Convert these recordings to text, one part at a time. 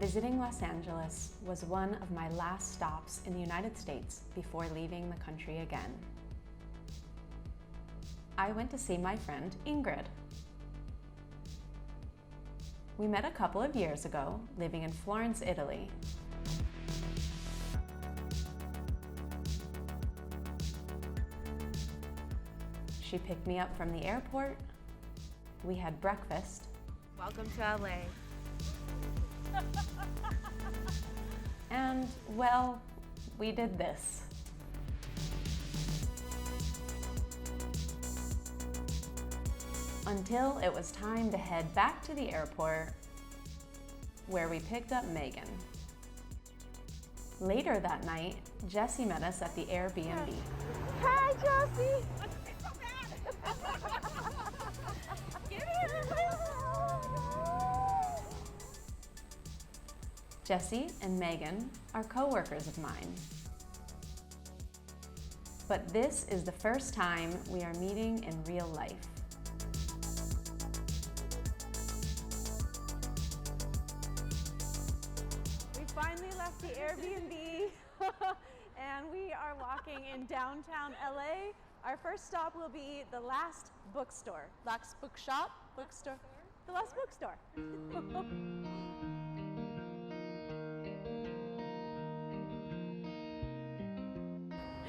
Visiting Los Angeles was one of my last stops in the United States before leaving the country again. I went to see my friend Ingrid. We met a couple of years ago, living in Florence, Italy. She picked me up from the airport. We had breakfast. Welcome to LA. And, well, we did this. Until it was time to head back to the airport, where we picked up Megan. Later that night, Jessie met us at the Airbnb. Hi, Jessie! Jessie and Megan are co-workers of mine. But this is the first time we are meeting in real life. We finally left the Airbnb and we are walking in downtown LA. Our first stop will be the Last Bookstore. Last Bookshop? Bookstore? The Last Bookstore.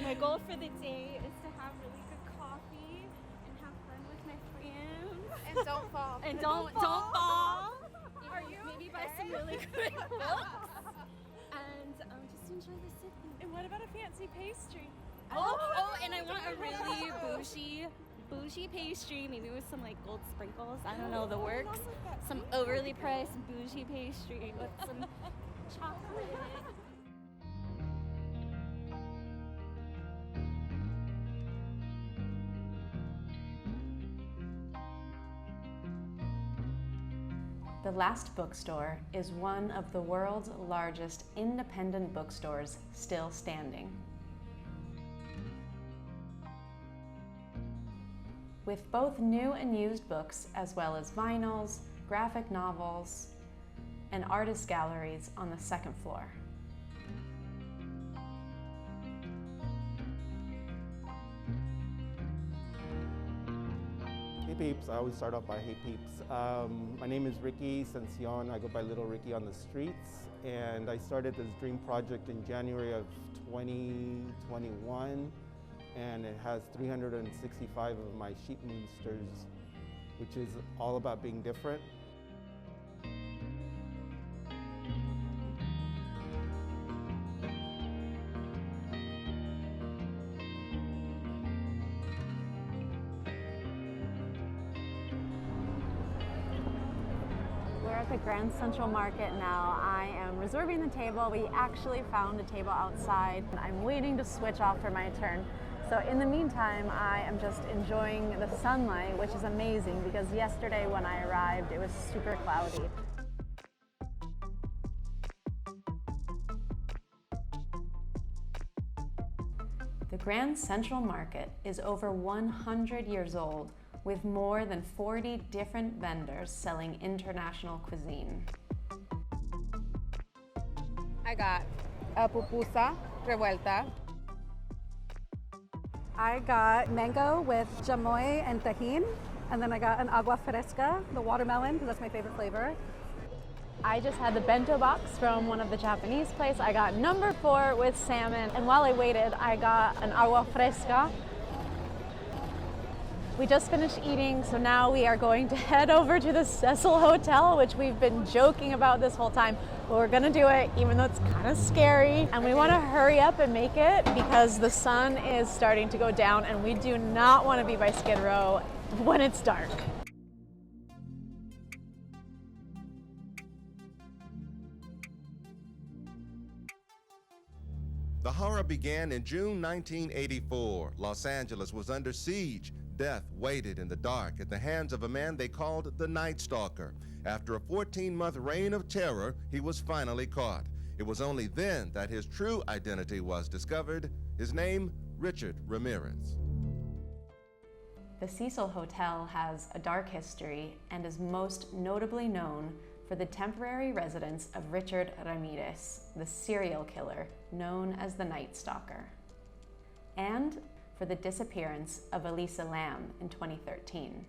My goal for the day is to have really good coffee and have fun with my friends. And don't fall. And don't fall. Are you Maybe okay? buy some really good books. And just enjoy the city. And what about a fancy pastry? Oh, and I want a really bougie pastry, maybe with some like gold sprinkles. I don't know the works. Some overly priced bougie pastry with some chocolate. The Last Bookstore is one of the world's largest independent bookstores still standing. With both new and used books, as well as vinyls, graphic novels, and artist galleries on the second floor. Hey peeps, I always start off by hey peeps. My name is Ricky Cencion. I go by Little Ricky on the streets, and I started this dream project in January of 2021, and it has 365 of my sheet monsters, which is all about being different. We're at the Grand Central Market now. I am reserving the table. We actually found a table outside. I'm waiting to switch off for my turn. So in the meantime, I am just enjoying the sunlight, which is amazing because yesterday when I arrived, it was super cloudy. The Grand Central Market is over 100 years old, with more than 40 different vendors selling international cuisine. I got a pupusa revuelta. I got mango with chamoy and tajin, and then I got an agua fresca, the watermelon, because that's my favorite flavor. I just had the bento box from one of the Japanese places. I got number 4 with salmon, and while I waited, I got an agua fresca. We just finished eating, so now we are going to head over to the Cecil Hotel, which we've been joking about this whole time, but we're gonna do it even though it's kind of scary. And we wanna hurry up and make it because the sun is starting to go down and we do not wanna be by Skid Row when it's dark. The horror began in June 1984. Los Angeles was under siege. Death waited in the dark at the hands of a man they called the Night Stalker. After a 14-month reign of terror, he was finally caught. It was only then that his true identity was discovered. His name, Richard Ramirez. The Cecil Hotel has a dark history and is most notably known for the temporary residence of Richard Ramirez, the serial killer known as the Night Stalker, and for the disappearance of Elisa Lam in 2013.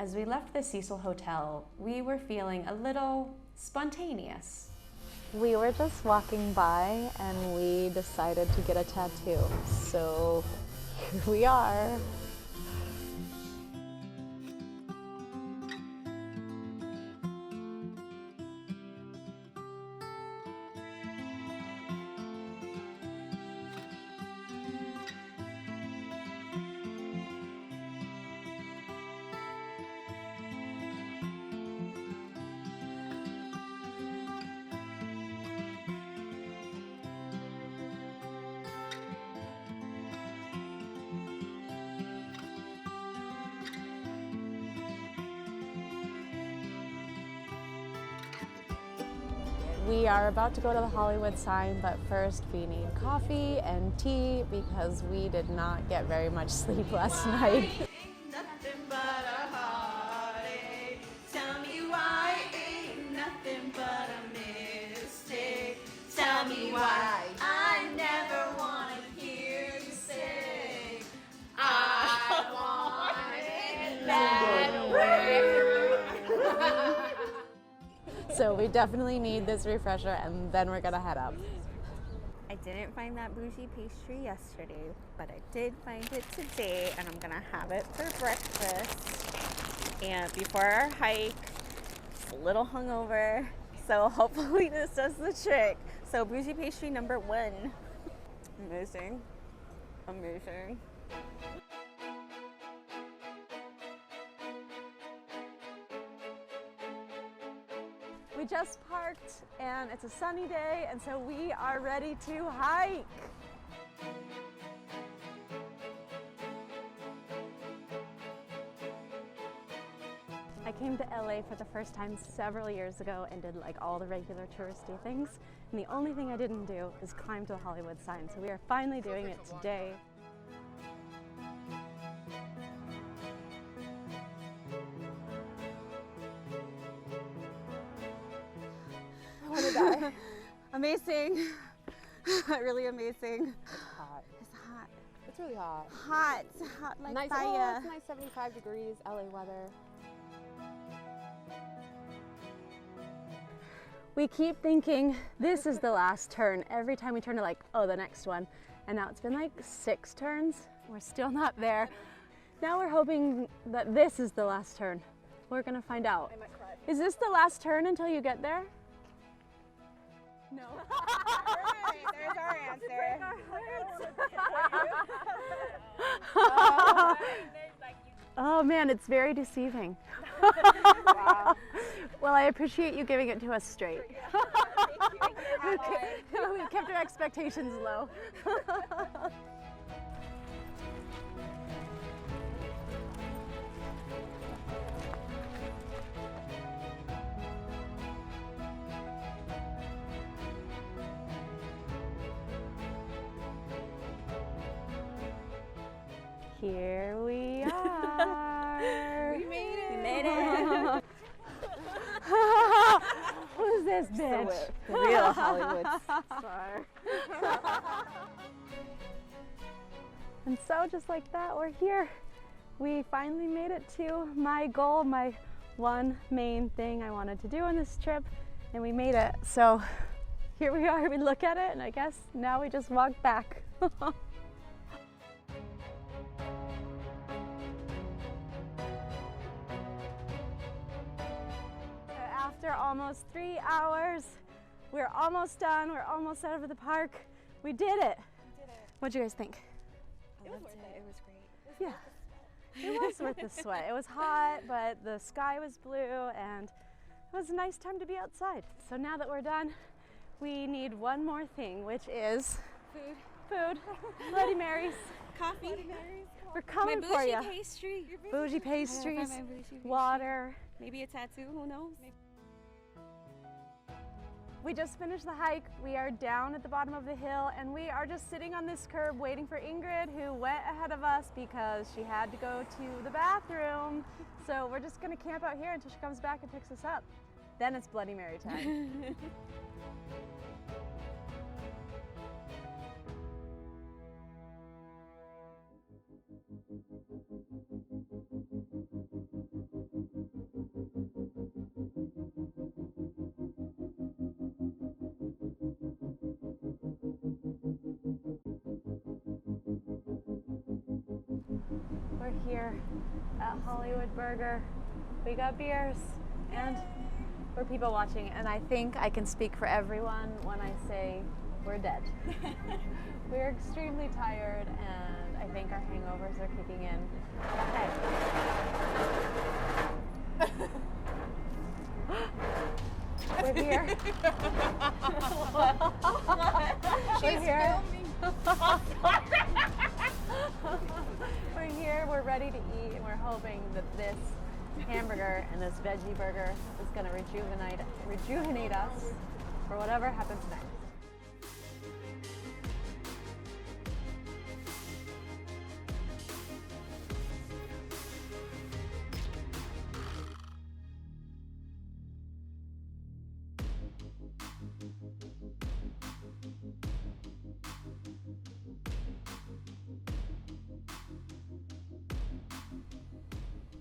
As we left the Cecil Hotel, we were feeling a little spontaneous. We were just walking by and we decided to get a tattoo. So here we are. We are about to go to the Hollywood sign, but first we need coffee and tea because we did not get very much sleep last night. Nothing but a heartache. Tell me why ain't nothing but a mistake. Tell me why I never want to hear you say I want it that way. So we definitely need this refresher and then we're gonna head up. I didn't find that bougie pastry yesterday, but I did find it today and I'm gonna have it for breakfast. And before our hike, it's a little hungover, so hopefully this does the trick. So bougie pastry number 1. Amazing. Amazing. We just parked and it's a sunny day and so we are ready to hike. I came to LA for the first time several years ago and did like all the regular touristy things. And the only thing I didn't do is climb to the Hollywood sign. So we are finally doing it today. I want to die. Amazing. Really amazing. It's hot. It's hot. It's really hot. Hot. Hot like Nice, fire. it's nice 75 degrees, LA weather. We keep thinking this is the last turn. Every time we turn to like, oh, the next one. And now it's been like 6 turns. We're still not there. Now we're hoping that this is the last turn. We're gonna find out. Is this the last turn until you get there? No. There's our answer. Oh man, it's very deceiving. Wow. Well, I appreciate you giving it to us straight. We kept our expectations low. Here we are. We made it. We made it. Who's this bitch? The real Hollywood star. And so just like that, we're here. We finally made it to my goal, my one main thing I wanted to do on this trip, and we made it. So here we are, we look at it, and I guess now we just walk back. After almost 3 hours, we're almost done. We're almost out of the park. We did it. What'd you guys think? It was worth it. It was great. Yeah, it was worth the sweat. It was hot, but the sky was blue, and it was a nice time to be outside. So now that we're done, we need one more thing, which is food, Bloody Marys. Coffee. We're coming My for bougie you. pastry. Bougie pastries, water. Maybe a tattoo, who knows? We just finished the hike. We are down at the bottom of the hill and we are just sitting on this curb waiting for Ingrid, who went ahead of us because she had to go to the bathroom. So we're just gonna camp out here until she comes back and picks us up. Then it's Bloody Mary time. We're here at Hollywood Burger. We got beers and we're people watching, and I think I can speak for everyone when I say we're dead. We're extremely tired and I think our hangovers are kicking in. Okay. We're here. We're here. We're here, we're ready to eat, and we're hoping that this hamburger and this veggie burger is going to rejuvenate us for whatever happens next.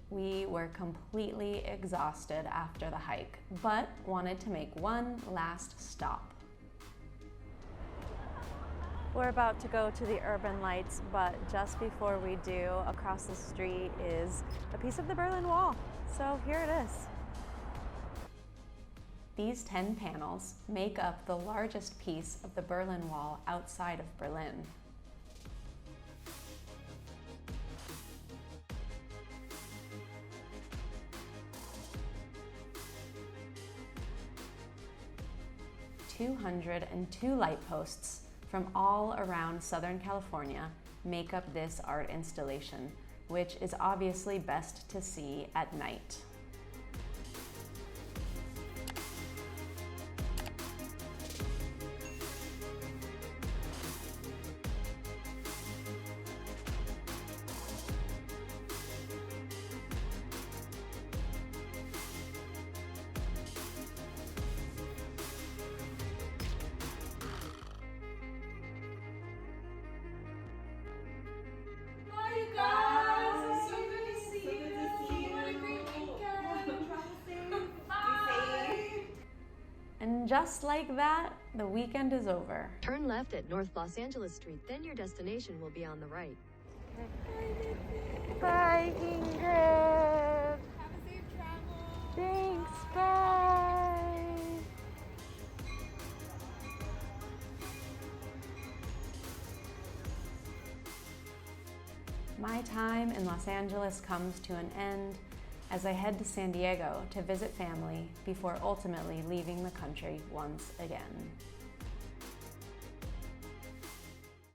We were completely exhausted after the hike, but wanted to make one last stop. We're about to go to the Urban Lights, but just before we do, across the street is a piece of the Berlin Wall. So here it is. These 10 panels make up the largest piece of the Berlin Wall outside of Berlin. "202 light posts from all around Southern California make up this art installation, which is obviously best to see at night." Hi, you guys! It's so good to see you. What a great weekend. Bye. And just like that, the weekend is over. Turn left at North Los Angeles Street, then your destination will be on the right. Bye, Ingrid. Have a safe travel. Thanks, bye. My time in Los Angeles comes to an end as I head to San Diego to visit family before ultimately leaving the country once again.